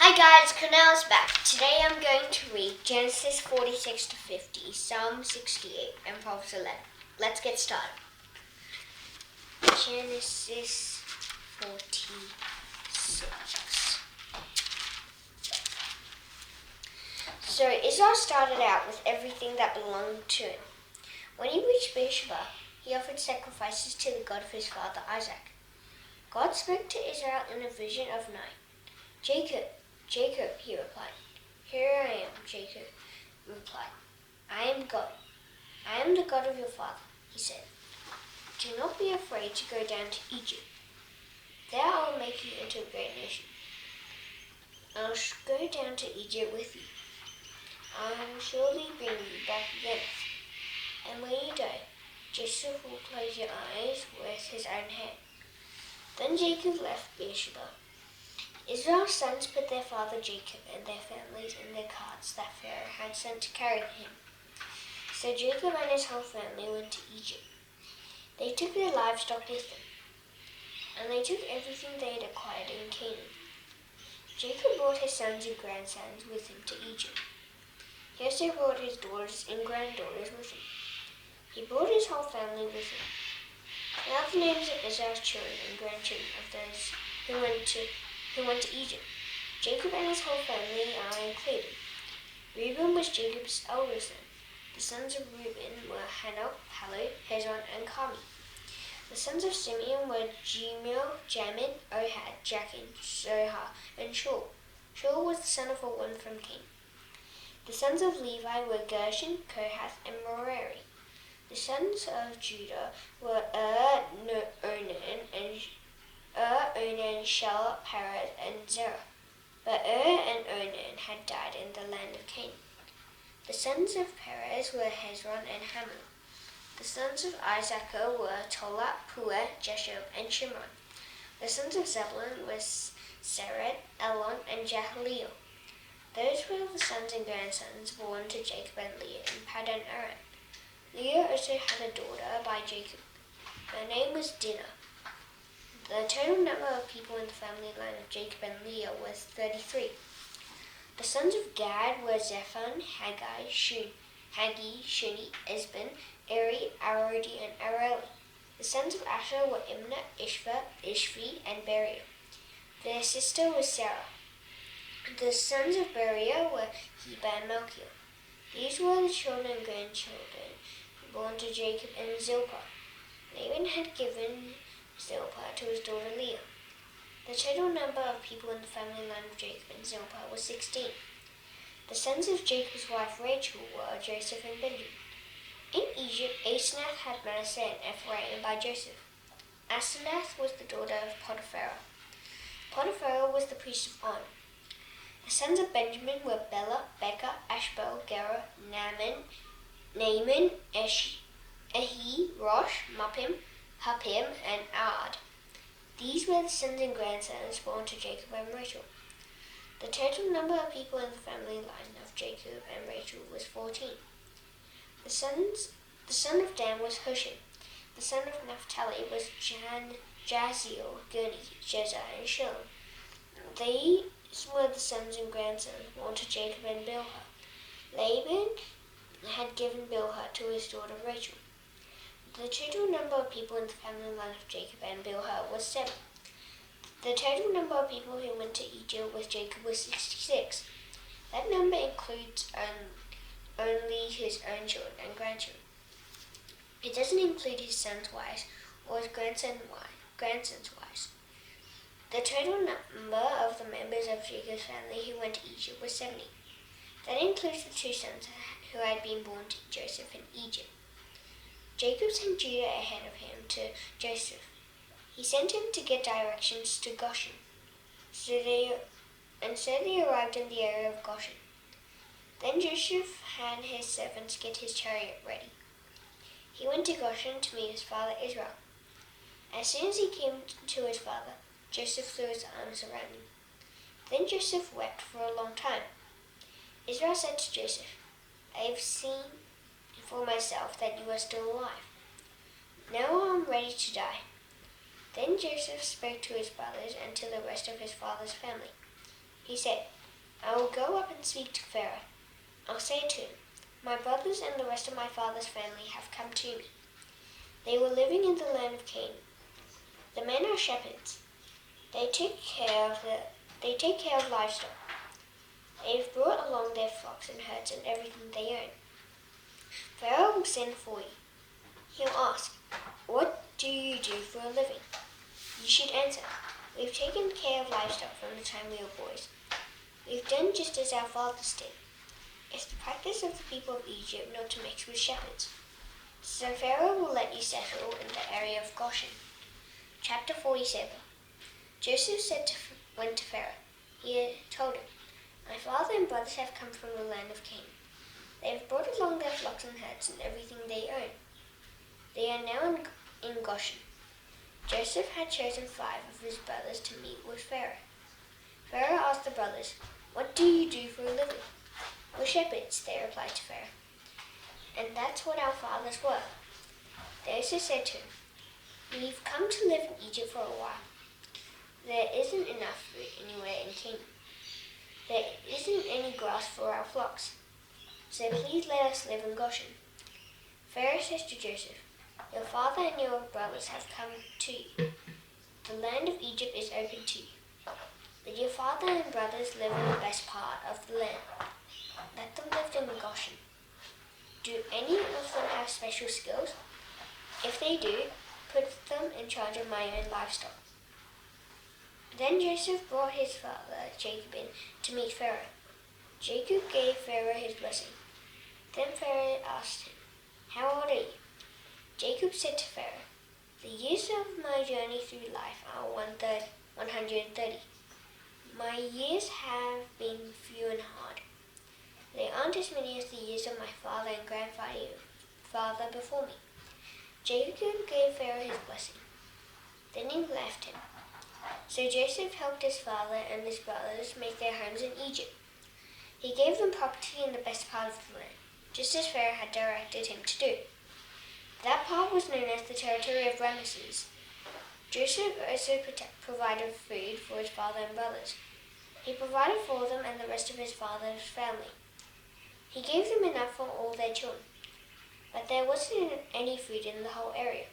Hi guys, Cornell's back. Today I'm going to read Genesis 46 to 50, Psalm 68, and Proverbs 11. Let's get started. Genesis 46. So Israel started out with everything that belonged to him. When he reached Beersheba, he offered sacrifices to the God of his father Isaac. God spoke to Israel in a vision of night. Jacob, Jacob, he replied. Here I am, Jacob replied. I am God. I am the God of your father, he said. Do not be afraid to go down to Egypt. There I will make you into a great nation. I will go down to Egypt with you. I will surely bring you back again. And when you die, Joseph will close your eyes with his own hand. Then Jacob left Beersheba. Israel's sons put their father Jacob and their families in the carts that Pharaoh had sent to carry him. So Jacob and his whole family went to Egypt. They took their livestock with them, and they took everything they had acquired in Canaan. Jacob brought his sons and grandsons with him to Egypt. He also brought his daughters and granddaughters with him. He brought his whole family with him. Now the names of Israel's children and grandchildren of those who went to Egypt. Jacob and his whole family are included. Reuben was Jacob's elder son. The sons of Reuben were Hanok, Palu, Hezron, and Carmi. The sons of Simeon were Jemuel, Jamin, Ohad, Jachin, Zohar, and Shaul. Shaul was the son of a woman from Canaan. The sons of Levi were Gershon, Kohath, and Merari. The sons of Judah were Onan, Shelah, Perez, and Zerah. But and Onan had died in the land of Canaan. The sons of Perez were Hezron and Hamul. The sons of Issachar were Tola, Puah, Jeshub, and Shimron. The sons of Zebulun were Sered, Elon, and Jahleel. Those were the sons and grandsons born to Jacob and Leah in Paddan Aram. Leah also had a daughter by Jacob. Her name was Dinah. The total number of people in the family line of Jacob and Leah was 33. The sons of Gad were Zephon, Haggai, Shuni, Esben, Eri, Arodi, and Areli. The sons of Asher were Imnah, Ishvi, and Beriah. Their sister was Sarah. The sons of Beriah were Heba and Malchiel. These were the children and grandchildren born to Jacob and Zilpah. Laban had given Zilpah to his daughter Leah. The total number of people in the family line of Jacob and Zilpah was 16. The sons of Jacob's wife Rachel were Joseph and Benjamin. In Egypt, Asenath had Manasseh and Ephraim by Joseph. Asenath was the daughter of Potiphar. Potiphar was the priest of On. The sons of Benjamin were Bela, Becca, Ashbel, Gera, Naaman, Ehi, Rosh, Muppim, Huppim, and Ard. These were the sons and grandsons born to Jacob and Rachel. The total number of people in the family line of Jacob and Rachel was 14. The son of Dan was Hushim. The son of Naphtali was Jaziel, Guni, Jezer, and Shillem. These were the sons and grandsons born to Jacob and Bilhah. Laban had given Bilhah to his daughter Rachel. The total number of people in the family line of Jacob and Bilhah was 7. The total number of people who went to Egypt with Jacob was 66. That number includes only his own children and grandchildren. It doesn't include his sons' wives or his grandsons' wives. The total number of the members of Jacob's family who went to Egypt was 70. That includes the 2 sons who had been born to Joseph in Egypt. Jacob sent Judah ahead of him to Joseph. He sent him to get directions to Goshen. So they arrived in the area of Goshen. Then Joseph had his servants get his chariot ready. He went to Goshen to meet his father Israel. As soon as he came to his father, Joseph threw his arms around him. Then Joseph wept for a long time. Israel said to Joseph, I have seen for myself that you are still alive. Now I am ready to die. Then Joseph spoke to his brothers and to the rest of his father's family. He said, I will go up and speak to Pharaoh. I'll say to him, my brothers and the rest of my father's family have come to me. They were living in the land of Canaan. The men are shepherds. They take care of livestock. They've brought along their flocks and herds and everything they own. Pharaoh will send for you. He'll ask, what do you do for a living? You should answer, we've taken care of livestock from the time we were boys. We've done just as our fathers did. It's the practice of the people of Egypt not to mix with shepherds. So Pharaoh will let you settle in the area of Goshen. Chapter 47. Joseph went to Pharaoh. He told him, my father and brothers have come from the land of Canaan. They have brought along their flocks and herds and everything they own. They are now in Goshen. Joseph had chosen 5 of his brothers to meet with Pharaoh. Pharaoh asked the brothers, what do you do for a living? We're shepherds, they replied to Pharaoh. And that's what our fathers were. They also said to him, we've come to live in Egypt for a while. There isn't enough food anywhere in Canaan. There isn't any grass for our flocks. So please let us live in Goshen. Pharaoh says to Joseph, your father and your brothers have come to you. The land of Egypt is open to you. But your father and brothers live in the best part of the land. Let them live in Goshen. Do any of them have special skills? If they do, put them in charge of my own livestock. Then Joseph brought his father Jacob in to meet Pharaoh. Jacob gave Pharaoh his blessing. Then Pharaoh asked him, how old are you? Jacob said to Pharaoh, the years of my journey through life are 130. My years have been few and hard. They aren't as many as the years of my father and grandfather before me. Jacob gave Pharaoh his blessing. Then he left him. So Joseph helped his father and his brothers make their homes in Egypt. He gave them property in the best part of the land, just as Pharaoh had directed him to do. That part was known as the territory of Ramesses. Joseph also provided food for his father and brothers. He provided for them and the rest of his father's family. He gave them enough for all their children. But there wasn't any food in the whole area.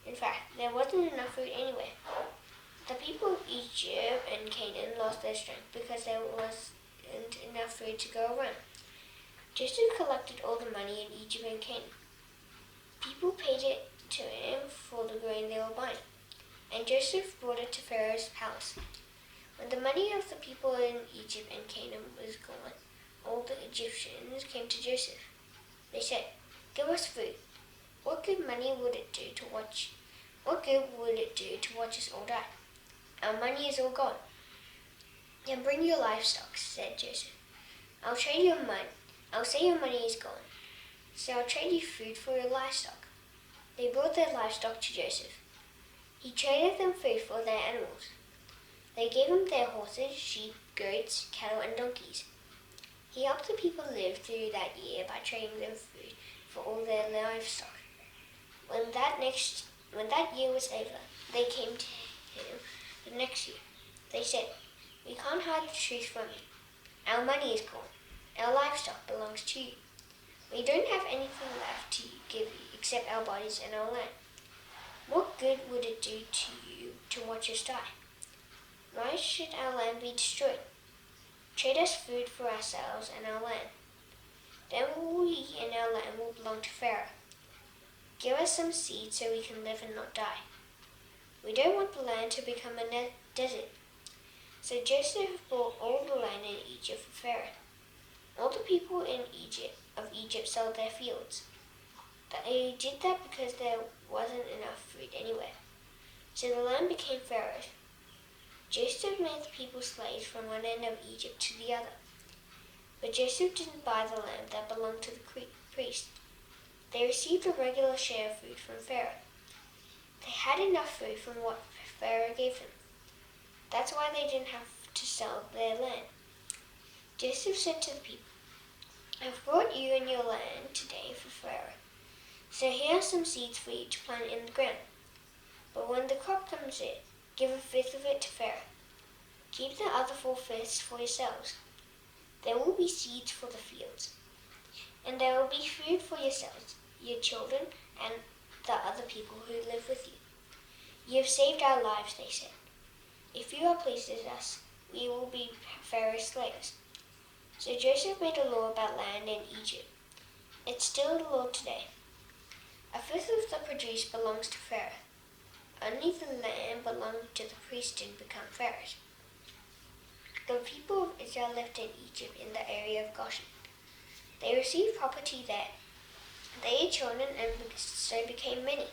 In fact, there wasn't enough food anywhere. The people of Egypt and Canaan lost their strength because there wasn't enough food to go around. Joseph collected all the money in Egypt and Canaan. People paid it to him for the grain they were buying, and Joseph brought it to Pharaoh's palace. When the money of the people in Egypt and Canaan was gone, all the Egyptians came to Joseph. They said, give us food. What good would it do to watch us all die? Our money is all gone. Then bring your livestock, said Joseph. I'll say your money is gone, so I'll trade you food for your livestock. They brought their livestock to Joseph. He traded them food for their animals. They gave him their horses, sheep, goats, cattle, and donkeys. He helped the people live through that year by trading them food for all their livestock. When that year was over, they came to him the next year. They said, we can't hide the truth from you. Our money is gone. Our livestock belongs to you. We don't have anything left to give you except our bodies and our land. What good would it do to you to watch us die? Why should our land be destroyed? Trade us food for ourselves and our land. Then we and our land will belong to Pharaoh. Give us some seed so we can live and not die. We don't want the land to become a desert. So Joseph bought all the land in Egypt for Pharaoh. All the people in Egypt sold their fields. They did that because there wasn't enough food anywhere. So the land became Pharaoh's. Joseph made the people slaves from one end of Egypt to the other. But Joseph didn't buy the land that belonged to the priest. They received a regular share of food from Pharaoh. They had enough food from what Pharaoh gave them. That's why they didn't have to sell their land. Joseph said to the people, I've brought you and your land today for Pharaoh. So here are some seeds for you to plant in the ground. But when the crop comes in, give a fifth of it to Pharaoh. Keep the other 4/5 for yourselves. There will be seeds for the fields, and there will be food for yourselves, your children, and the other people who live with you. You have saved our lives, they said. If you are pleased with us, we will be Pharaoh's slaves. So Joseph made a law about land in Egypt. It's still the law today. 1/5 of the produce belongs to Pharaoh. Only the land belonged to the priest didn't become Pharaoh's. The people of Israel lived in Egypt in the area of Goshen. They received property there. They had children and so became many.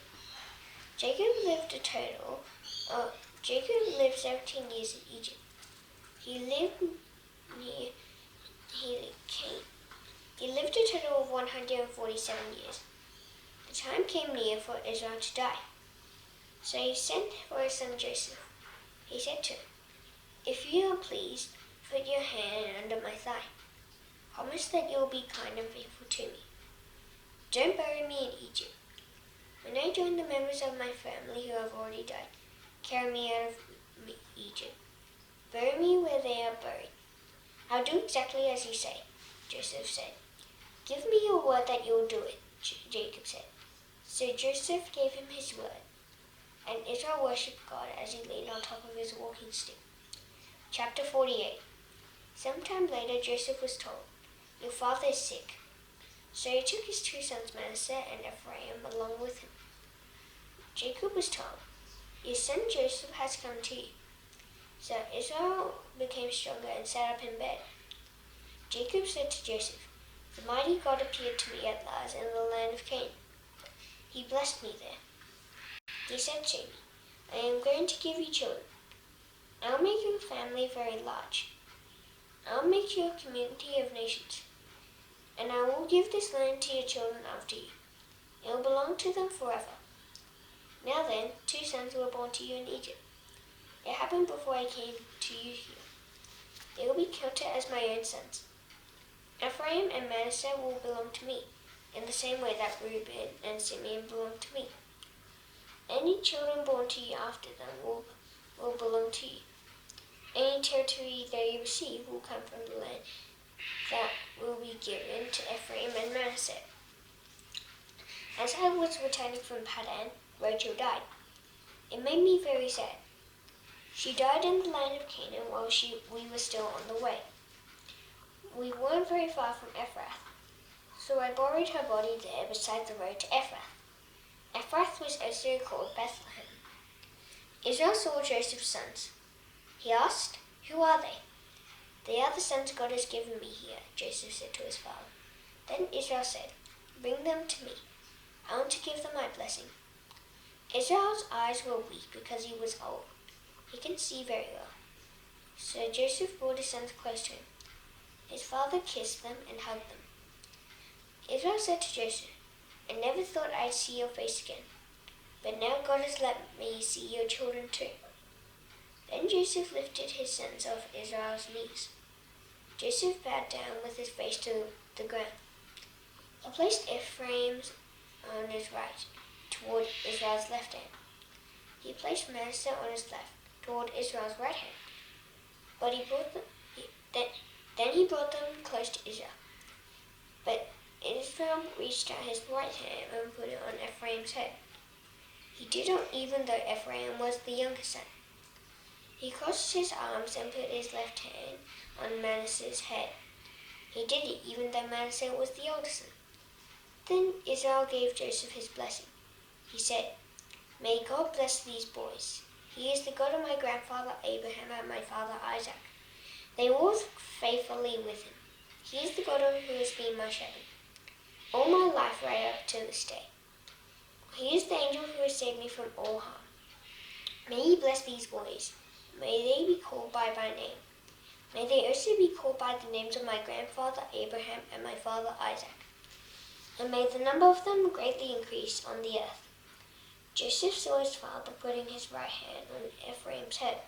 Jacob lived 17 years in Egypt. He lived a total of 147 years. The time came near for Israel to die. So he sent for his son Joseph. He said to him, "If you are pleased, put your hand under my thigh. Promise that you will be kind and faithful to me. Don't bury me in Egypt. When I join the members of my family who have already died, carry me out of Egypt. Bury me where they are buried." "I'll do exactly as you say," Joseph said. "Give me your word that you'll do it," Jacob said. So Joseph gave him his word, and Israel worshipped God as he leaned on top of his walking stick. Chapter 48. Sometime later, Joseph was told, "Your father is sick." So he took his 2 sons Manasseh and Ephraim along with him. Jacob was told, "Your son Joseph has come to you." So Israel became stronger and sat up in bed. Jacob said to Joseph, "The mighty God appeared to me at last in the land of Canaan. He blessed me there. He said to me, 'I am going to give you children. I'll make your family very large. I'll make you a community of nations. And I will give this land to your children after you. It will belong to them forever.' Now then, 2 sons were born to you in Egypt. It happened before I came to you here. They will be counted as my own sons. Ephraim and Manasseh will belong to me, in the same way that Reuben and Simeon belong to me. Any children born to you after them will belong to you. Any territory they receive will come from the land that will be given to Ephraim and Manasseh." As I was returning from Padan, Rachel died. It made me very sad. She died in the land of Canaan while we were still on the way. We weren't very far from Ephrath, so I buried her body there beside the road to Ephrath. Ephrath was also called Bethlehem. Israel saw Joseph's sons. He asked, "Who are they?" "They are the sons God has given me here," Joseph said to his father. Then Israel said, "Bring them to me. I want to give them my blessing." Israel's eyes were weak because he was old. He couldn't see very well. So Joseph brought his sons close to him. His father kissed them and hugged them. Israel said to Joseph, "I never thought I'd see your face again, but now God has let me see your children too." Then Joseph lifted his sons off Israel's knees. Joseph bowed down with his face to the ground. He placed Ephraim's on his right, toward Israel's left hand. He placed Manasseh on his left, toward Israel's right hand. But then he brought them close to Israel. But Israel reached out his right hand and put it on Ephraim's head. He did it even though Ephraim was the younger son. He crossed his arms and put his left hand on Manasseh's head. He did it even though Manasseh was the older son. Then Israel gave Joseph his blessing. He said, "May God bless these boys. He is the God of my grandfather Abraham and my father Isaac. They walked faithfully with him. He is the God who has been my shepherd all my life right up to this day. He is the angel who has saved me from all harm. May he bless these boys. May they be called by my name. May they also be called by the names of my grandfather Abraham and my father Isaac. And may the number of them greatly increase on the earth." Joseph saw his father putting his right hand on Ephraim's head,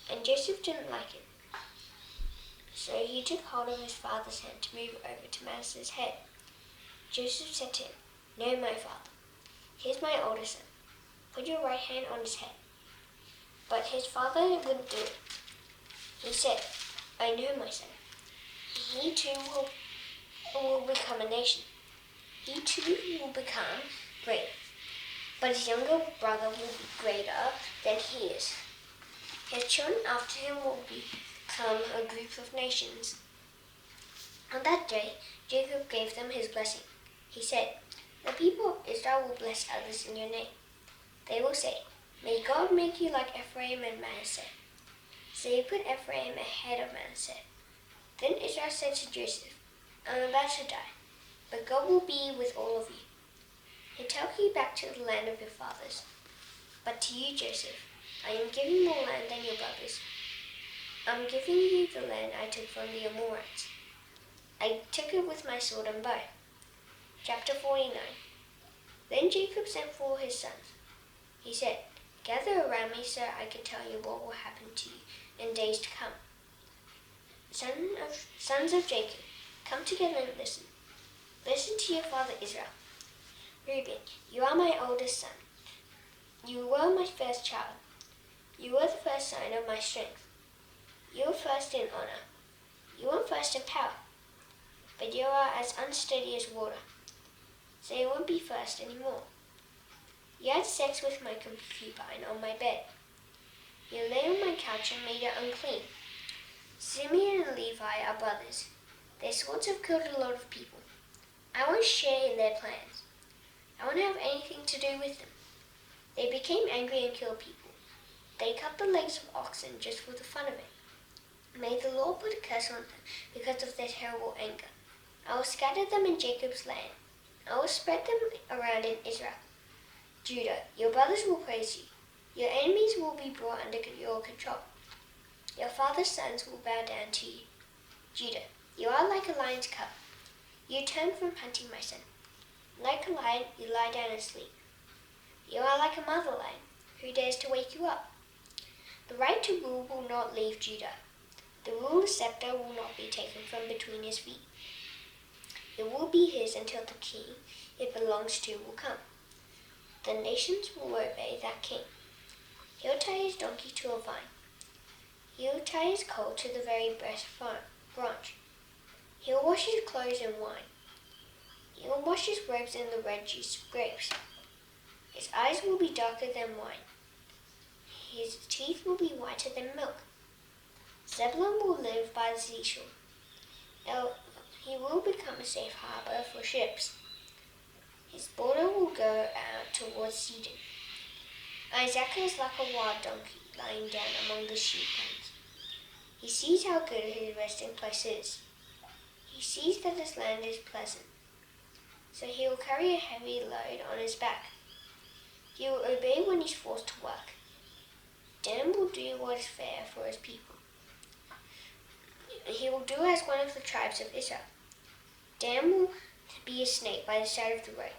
and Joseph didn't like it. So he took hold of his father's hand to move over to Manasseh's head. Joseph said to him, "No, my father. Here's my older son. Put your right hand on his head." But his father wouldn't do it. He said, I know my son. He too will become a nation. He too will become great. But his younger brother will be greater than he is. His children after him will become a group of nations. On that day, Jacob gave them his blessing. He said, the people of Israel will bless others in your name. They will say, may God make you like Ephraim and Manasseh. So he put Ephraim ahead of Manasseh. Then Israel said to Joseph, I am about to die, but God will be with all of you. He'll take you back to the land of your fathers. But to you, Joseph, I am giving more land than your brothers. I'm giving you the land I took from the Amorites. I took it with my sword and bow. Chapter 49. Then Jacob sent for his sons. He said, gather around me so I can tell you what will happen to you in days to come. Sons of Jacob, come together and listen. Listen to your father Israel. Reuben, you are my oldest son. You were my first child. You were the first sign of my strength. You were first in honor. You were first in power. But you are as unsteady as water, so you won't be first anymore. You had sex with my concubine on my bed. You lay on my couch and made it unclean. Simeon and Levi are brothers. Their swords have killed a lot of people. I won't share in their plans. I won't have anything to do with them. They became angry and killed people. They cut the legs of oxen just for the fun of it. May the Lord put a curse on them because of their terrible anger. I will scatter them in Jacob's land. I will spread them around in Israel. Judah, your brothers will praise you. Your enemies will be brought under your control. Your father's sons will bow down to you. Judah, you are like a lion's cub. You turn from hunting, my son. Like a lion, you lie down and sleep. You are like a mother lion. Who dares to wake you up? The right to rule will not leave Judah. The ruler's scepter will not be taken from between his feet. It will be his until the king it belongs to will come. The nations will obey that king. He'll tie his donkey to a vine. He'll tie his colt to the very best branch. He'll wash his clothes in wine. He'll wash his robes in the red juice of grapes. His eyes will be darker than wine. His teeth will be whiter than milk. Zebulun will live by the seashore. He will become a safe harbor for ships. His border will go out towards Sidon. Isaac is like a wild donkey lying down among the sheep pens. He sees how good his resting place is. He sees that his land is pleasant. So he will carry a heavy load on his back. He will obey when he's forced to work. Dan will do what is fair for his people. He will do as one of the tribes of Israel. Dan will be a snake by the side of the road.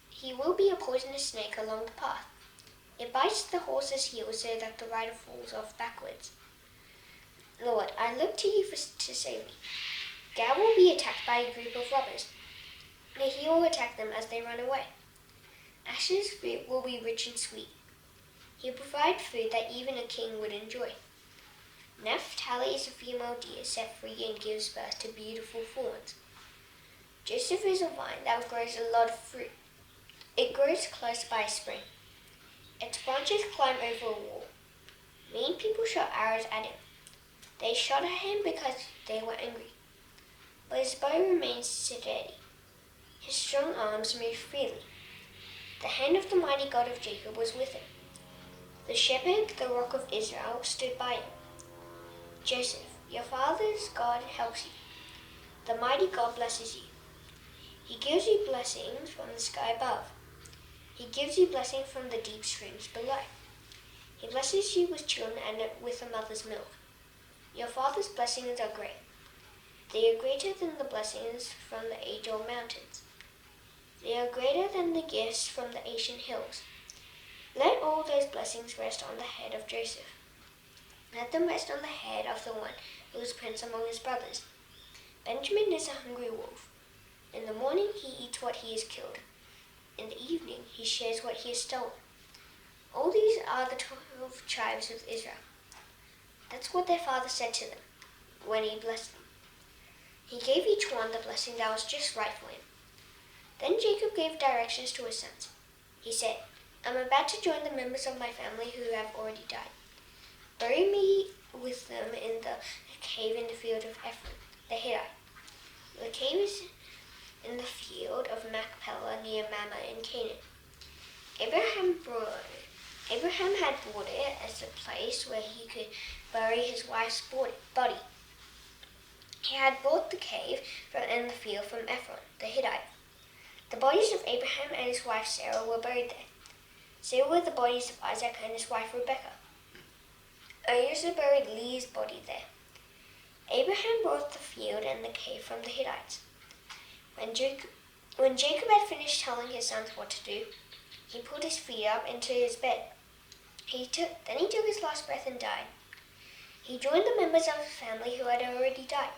He will be a poisonous snake along the path. It bites the horse's heel so that the rider falls off backwards. Lord, I look to you to save me. Gad will be attacked by a group of robbers, but he will attack them as they run away. Asher's fruit will be rich and sweet. He'll provide food that even a king would enjoy. Naphtali is a female deer set free and gives birth to beautiful fawns. Joseph is a vine that grows a lot of fruit. It grows close by a spring. Its branches climb over a wall. Mean people shot arrows at him. They shot at him because they were angry. But his bow remained steady. His strong arms moved freely. The hand of the mighty God of Jacob was with him. The shepherd, the rock of Israel, stood by him. Joseph, your father's God helps you. The mighty God blesses you. He gives you blessings from the sky above. He gives you blessings from the deep streams below. He blesses you with children and with a mother's milk. Your father's blessings are great. They are greater than the blessings from the age-old mountains. They are greater than the gifts from the ancient hills. Let all those blessings rest on the head of Joseph. Let them rest on the head of the one who is prince among his brothers. Benjamin is a hungry wolf. In the morning he eats what he has killed. In the evening he shares what he has stolen. All these are the 12 tribes of Israel. That's what their father said to them when he blessed them. He gave each one the blessing that was just right for him. Then Jacob gave directions to his sons. He said, I'm about to join the members of my family who have already died. Bury me with them in the cave in the field of Ephron, the Hittite. The cave is in the field of Machpelah near Mamre in Canaan. Abraham had bought it as a place where he could bury his wife's body. He had bought the cave in the field from Ephron, the Hittite. The bodies of Abraham and his wife Sarah were buried there. So were the bodies of Isaac and his wife Rebekah. I also buried Leah's body there. Abraham bought the field and the cave from the Hittites. When Jacob had finished telling his sons what to do, he put his feet up into his bed. Then he took his last breath and died. He joined the members of his family who had already died.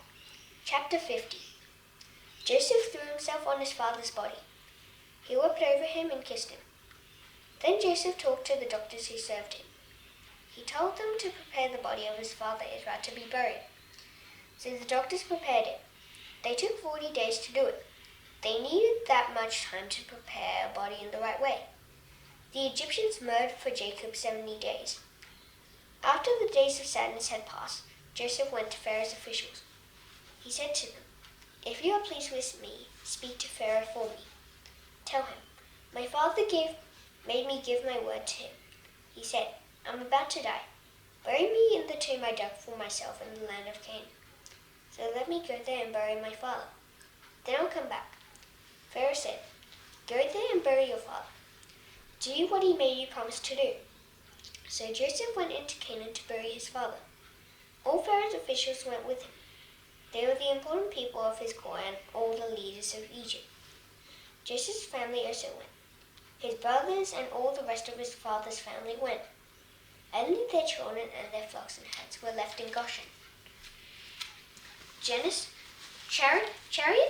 Chapter 50. Joseph threw himself on his father's body. He wept over him and kissed him. Then Joseph talked to the doctors who served him. He told them to prepare the body of his father Israel to be buried. So the doctors prepared it. They took 40 days to do it. They needed that much time to prepare a body in the right way. The Egyptians mourned for Jacob 70 days. After the days of sadness had passed, Joseph went to Pharaoh's officials. He said to them, If you are pleased with me, speak to Pharaoh for me. Tell him, my father made me give my word to him. He said, I'm about to die. Bury me in the tomb I dug for myself in the land of Canaan. So let me go there and bury my father. Then I'll come back. Pharaoh said, Go there and bury your father. Do what he made you promise to do. So Joseph went into Canaan to bury his father. All Pharaoh's officials went with him. They were the important people of his court and all the leaders of Egypt. Joseph's family also went. His brothers and all the rest of his father's family went. Only their children and their flocks and herds were left in Goshen. Chariots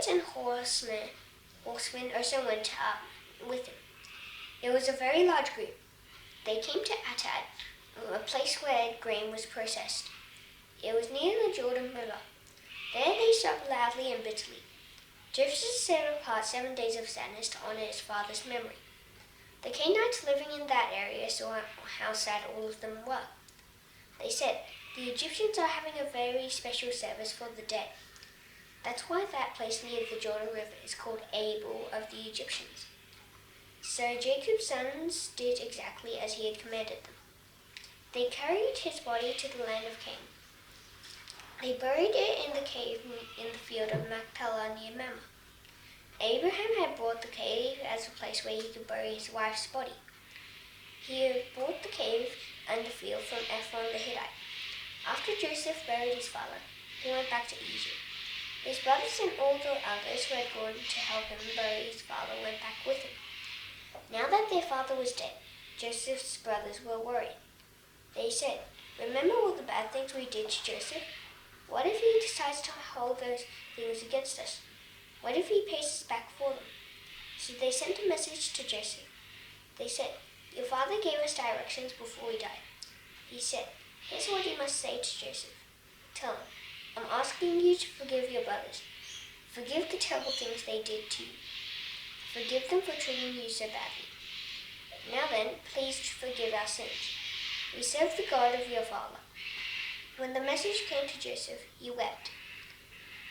and horsemen also went with him. It was a very large group. They came to Atad, a place where grain was processed. It was near the Jordan River. There they sobbed loudly and bitterly. Joseph set apart 7 days of sadness to honor his father's memory. The Canaanites living in that area saw how sad all of them were. They said, The Egyptians are having a very special service for the dead. That's why that place near the Jordan River is called Abel of the Egyptians. So Jacob's sons did exactly as he had commanded them. They carried his body to the land of Canaan. They buried it in the cave in the field of Machpelah near Mamre. Abraham had bought the cave as a place where he could bury his wife's body. He had bought the cave and the field from Ephron the Hittite. After Joseph buried his father, he went back to Egypt. His brothers and all the others who had gone to help him bury his father went back with him. Now that their father was dead, Joseph's brothers were worried. They said, Remember all the bad things we did to Joseph? What if he decides to hold those things against us? What if he pays us back for them? So they sent a message to Joseph. They said, Your father gave us directions before he died. He said, Here's what you must say to Joseph. Tell him, I'm asking you to forgive your brothers. Forgive the terrible things they did to you. Forgive them for treating you so badly. Now then, please forgive our sins. We serve the God of your father. When the message came to Joseph, he wept.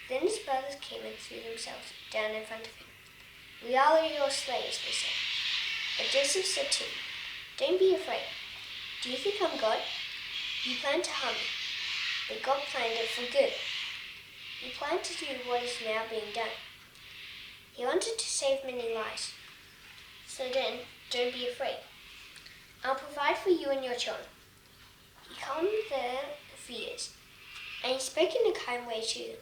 Then his brothers came and threw themselves down in front of him. We are your slaves, they said. But Joseph said to them, Don't be afraid. Do you think I'm God? You planned to harm me, but God planned it for good. He planned to do what is now being done. He wanted to save many lives. So then, don't be afraid. I'll provide for you and your children. He calmed their fears, and he spoke in a kind way to them.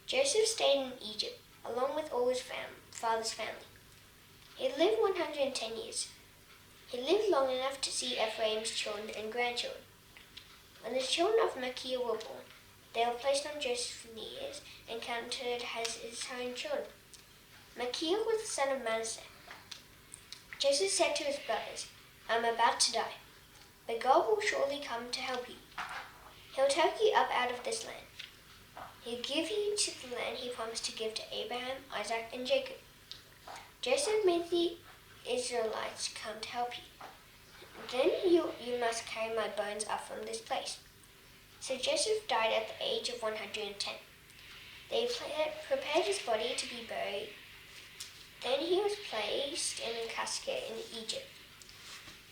Joseph stayed in Egypt, along with all his father's family. He lived 110 years. He lived long enough to see Ephraim's children and grandchildren. When the children of Machir were born, they were placed on Joseph's knees and counted as his own children. Machir was the son of Manasseh. Joseph said to his brothers, I'm about to die, but God will surely come to help you. He'll take you up out of this land. He'll give you to the land he promised to give to Abraham, Isaac, and Jacob. Joseph made the Israelites come to help you. Then you must carry my bones up from this place. So Joseph died at the age of 110. They prepared his body to be buried. Then he was placed in a casket in Egypt.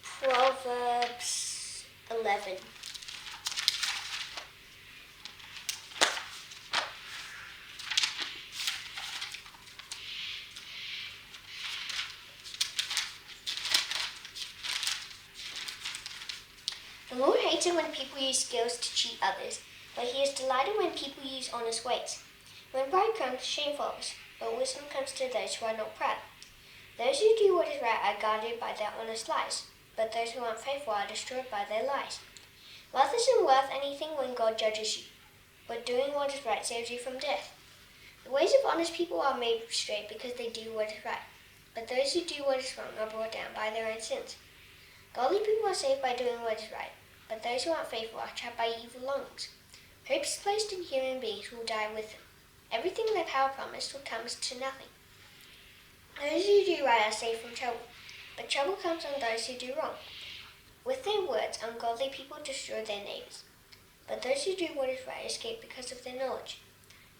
Proverbs 11. The Lord hates it when people use skills to cheat others, but he is delighted when people use honest ways. When pride comes, shame follows, but wisdom comes to those who are not proud. Those who do what is right are guarded by their honest lies, but those who aren't faithful are destroyed by their lies. Wealth isn't worth anything when God judges you, but doing what is right saves you from death. The ways of honest people are made straight because they do what is right, but those who do what is wrong are brought down by their own sins. Godly people are saved by doing what is right, but those who aren't faithful are trapped by evil longings. Hopes placed in human beings will die with them. Everything their power promised will come to nothing. Those who do right are saved from trouble, but trouble comes on those who do wrong. With their words, ungodly people destroy their neighbors, but those who do what is right escape because of their knowledge.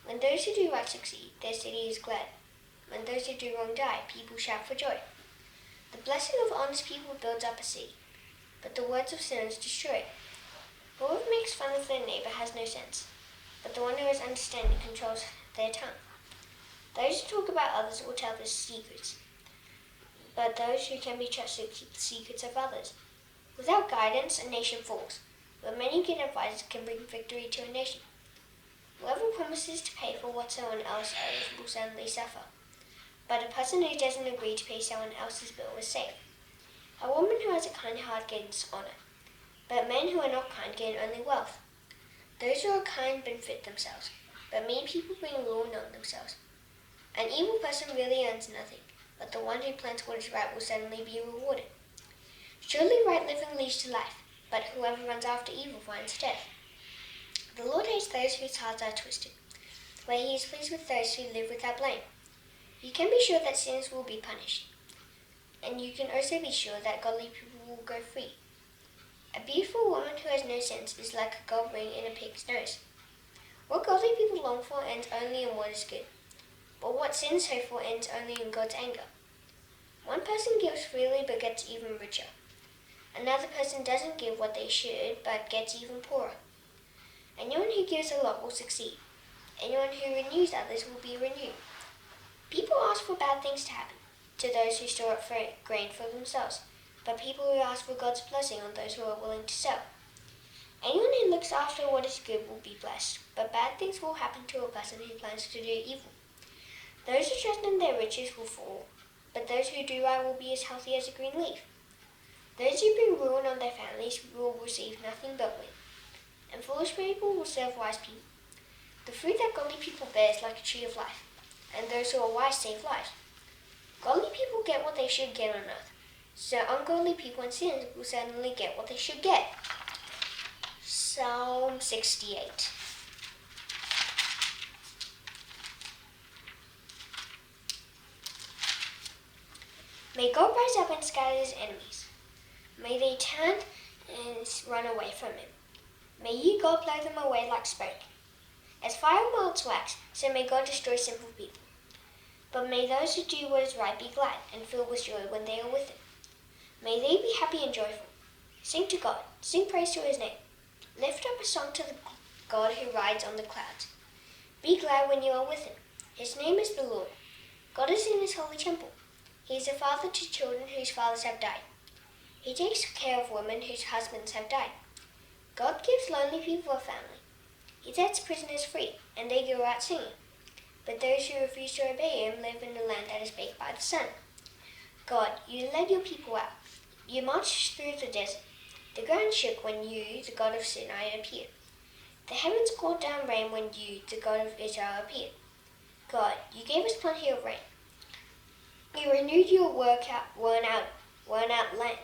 When those who do right succeed, their city is glad. When those who do wrong die, people shout for joy. The blessing of honest people builds up a city, but the words of sinners destroy it. Whoever makes fun of their neighbor has no sense, but the one who has understanding controls their tongue. Those who talk about others will tell their secrets, but those who can be trusted keep the secrets of others. Without guidance, a nation falls, but many good advisors can bring victory to a nation. Whoever promises to pay for what someone else owes will certainly suffer, but a person who doesn't agree to pay someone else's bill is safe. A woman who has a kind heart gains honor, but men who are not kind gain only wealth. Those who are kind benefit themselves, but mean people bring ruin on themselves. An evil person really earns nothing, but the one who plans what is right will suddenly be rewarded. Surely right living leads to life, but whoever runs after evil finds death. The Lord hates those whose hearts are twisted, but he is pleased with those who live without blame. You can be sure that sinners will be punished, and you can also be sure that godly people will go free. A beautiful woman who has no sense is like a gold ring in a pig's nose. What godly people long for ends only in what is good, but what sinners hope for ends only in God's anger. One person gives freely but gets even richer. Another person doesn't give what they should but gets even poorer. Anyone who gives a lot will succeed. Anyone who renews others will be renewed. People ask for bad things to happen to those who store up grain for themselves, but people who ask for God's blessing on those who are willing to sell. Anyone who looks after what is good will be blessed, but bad things will happen to a person who plans to do evil. Those who trust in their riches will fall, but those who do right will be as healthy as a green leaf. Those who bring ruin on their families will receive nothing but win, and foolish people will serve wise people. The fruit that godly people bear is like a tree of life, and those who are wise save lives. Godly people get what they should get on earth, so ungodly people and sinners will certainly get what they should get. Psalm 68. May God rise up and scatter his enemies. May they turn and run away from him. May you, God, blow them away like smoke. As fire melts wax, so may God destroy sinful people. But may those who do what is right be glad and filled with joy when they are with him. May they be happy and joyful. Sing to God, sing praise to his name. Lift up a song to the God who rides on the clouds. Be glad when you are with him. His name is the Lord. God is in his holy temple. He is a father to children whose fathers have died. He takes care of women whose husbands have died. God gives lonely people a family. He sets prisoners free, and they go out singing. But those who refuse to obey him live in a land that is baked by the sun. God, you led your people out. You marched through the desert. The ground shook when you, the God of Sinai, appeared. The heavens called down rain when you, the God of Israel, appeared. God, you gave us plenty of rain. You renewed your worn out land.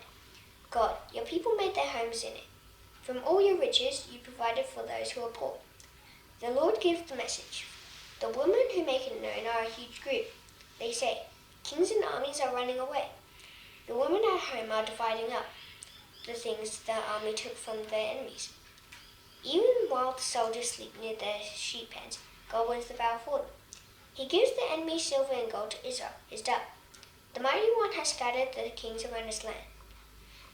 God, your people made their homes in it. From all your riches you provided for those who are poor. The Lord gives the message. The women who make it known are a huge group. They say, kings and armies are running away. The women at home are dividing up the things the army took from their enemies. Even while the soldiers sleep near their sheep pens, God wins the battle for them. He gives the enemy silver and gold to Israel, his dove. The mighty one has scattered the kings around his land.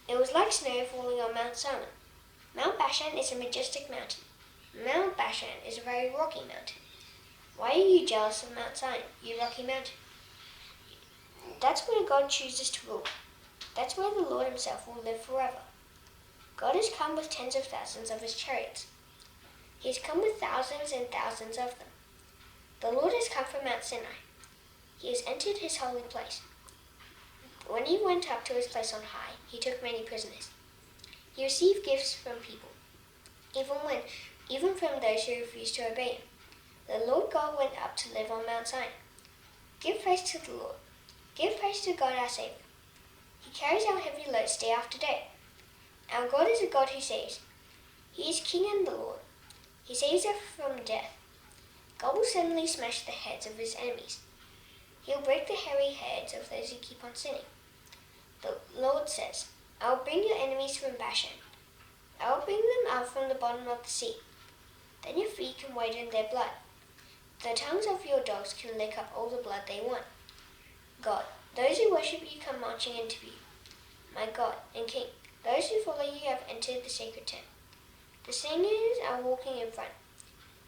It was like snow falling on Mount Zion. Mount Bashan is a majestic mountain. Mount Bashan is a very rocky mountain. Why are you jealous of Mount Zion, you rocky mountain? That's where God chooses to rule. That's where the Lord himself will live forever. God has come with tens of thousands of his chariots. He has come with thousands and thousands of them. The Lord has come from Mount Sinai. He has entered his holy place. When he went up to his place on high, he took many prisoners. He received gifts from people, even from those who refused to obey him. The Lord God went up to live on Mount Zion. Give praise to the Lord. Give praise to God our Savior. He carries our heavy loads day after day. Our God is a God who saves. He is King and the Lord. He saves us from death. God will suddenly smash the heads of his enemies. He will break the hairy heads of those who keep on sinning. The Lord says, I will bring your enemies from Bashan. I will bring them out from the bottom of the sea. Then your feet can wade in their blood. The tongues of your dogs can lick up all the blood they want. God, those who worship you come marching into view. My God and King, those who follow you have entered the sacred tent. The singers are walking in front.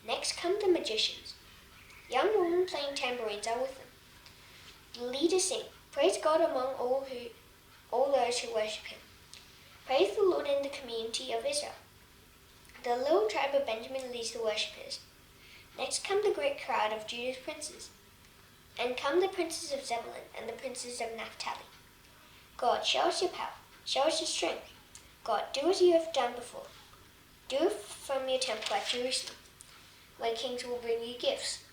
Next come the magicians. Young women playing tambourines are with them. The leaders sing, praise God among all those who worship him. Praise the Lord in the community of Israel. The little tribe of Benjamin leads the worshippers. Next come the great crowd of Judah's princes. And come the princes of Zebulun and the princes of Naphtali. God, show us your power. Show us your strength. God, do as you have done before. Do it from your temple at Jerusalem, where kings will bring you gifts.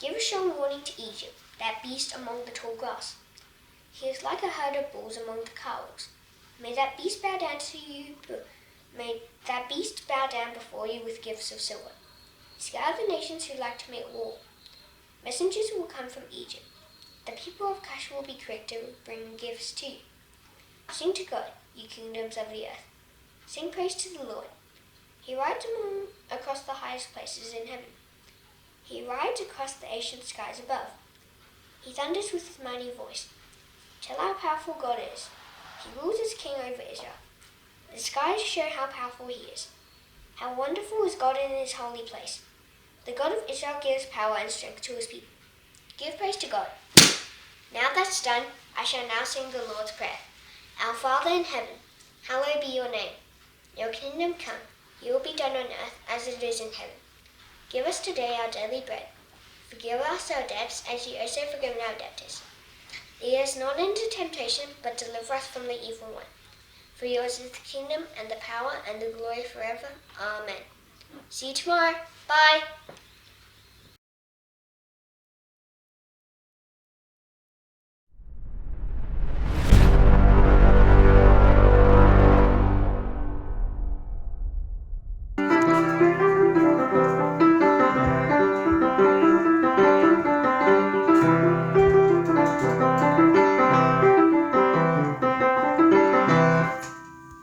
Give a strong warning to Egypt, that beast among the tall grass. He is like a herd of bulls among the cows. May that beast bow down before you with gifts of silver. Scour the nations who like to make war. Messengers will come from Egypt. The people of Cush will be quick to bring gifts to you. Sing to God, you kingdoms of the earth. Sing praise to the Lord. He rides across the highest places in heaven. He rides across the ancient skies above. He thunders with his mighty voice. Tell how powerful God is. He rules as king over Israel. The skies show how powerful he is. How wonderful is God in his holy place. The God of Israel gives power and strength to his people. Give praise to God. Now that's done, I shall now sing the Lord's Prayer. Our Father in heaven, hallowed be your name. Your kingdom come, your will be done on earth as it is in heaven. Give us today our daily bread. Forgive us our debts as you also forgive our debtors. Lead us not into temptation, but deliver us from the evil one. For yours is the kingdom and the power and the glory forever. Amen. See you tomorrow. Bye.